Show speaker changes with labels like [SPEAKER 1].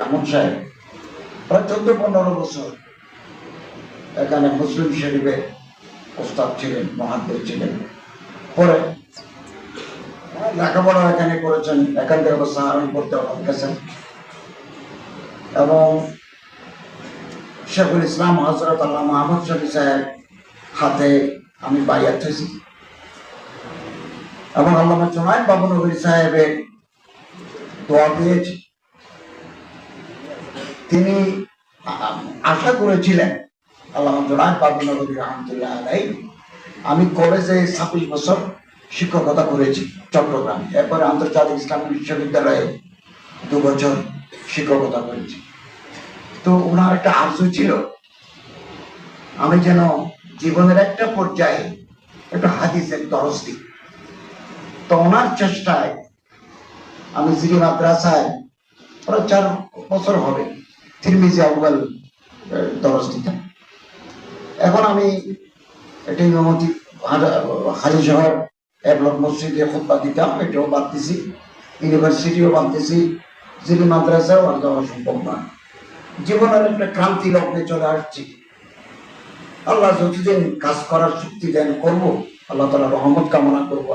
[SPEAKER 1] এমন সাহেব প্রায় 14-15 বছর এখানে মুসলিম শরীফে ওস্তাদ ছিলেন, মুহাদ্দিস ছিলেন। পরে লেখাপড়া এখানে করেছেন, এখান থেকে সাহারান করতে গেছেন এবং শেখুল ইসলাম হযরত আল্লামা আহমদ শফি সাহেব হাতে আমি বাইয়াত হয়েছি এবং আল্লামা জুনায়েদ বাবুনগরী সাহেবের দোয়া পেয়েছি। তিনি আশা করেছিলেন, আল্লামা জুনায়েদ বাবুনগরী রহমতুল্লাহ আলাইহি, আমি কলেজে 26 বছর শিক্ষকতা করেছি চট্টগ্রামে, এরপরে আন্তর্জাতিক ইসলামী বিশ্ববিদ্যালয়ে 2 বছর শিক্ষকতা করেছি। তো ওনার একটা আরজু ছিল আমি যেন জীবনের একটা পর্যায়ে একটা হাদিসের দরস দিই। তো ওনার চেষ্টায় আমি জিরি মাদ্রাসায় প্রায় 4 বছর হবে তিরমিজি আউয়াল দরস দিতাম। এখন আমি এটা ইমামতি হালিশহর ব্লক মসজিদে খুতবা দিতাম, এটাও বাদ দিছি, ইউনিভার্সিটিও বাদ দিছি, জিরি মাদ্রাসাও আর দেওয়া সম্ভব নয়। জীবনের একটা ক্রান্তি লগ্নে চলে আসছি। আল্লাহ যতদিন কাজ করার শক্তি দেন করবো, আল্লাহ তাআলা রহমত কামনা করবো।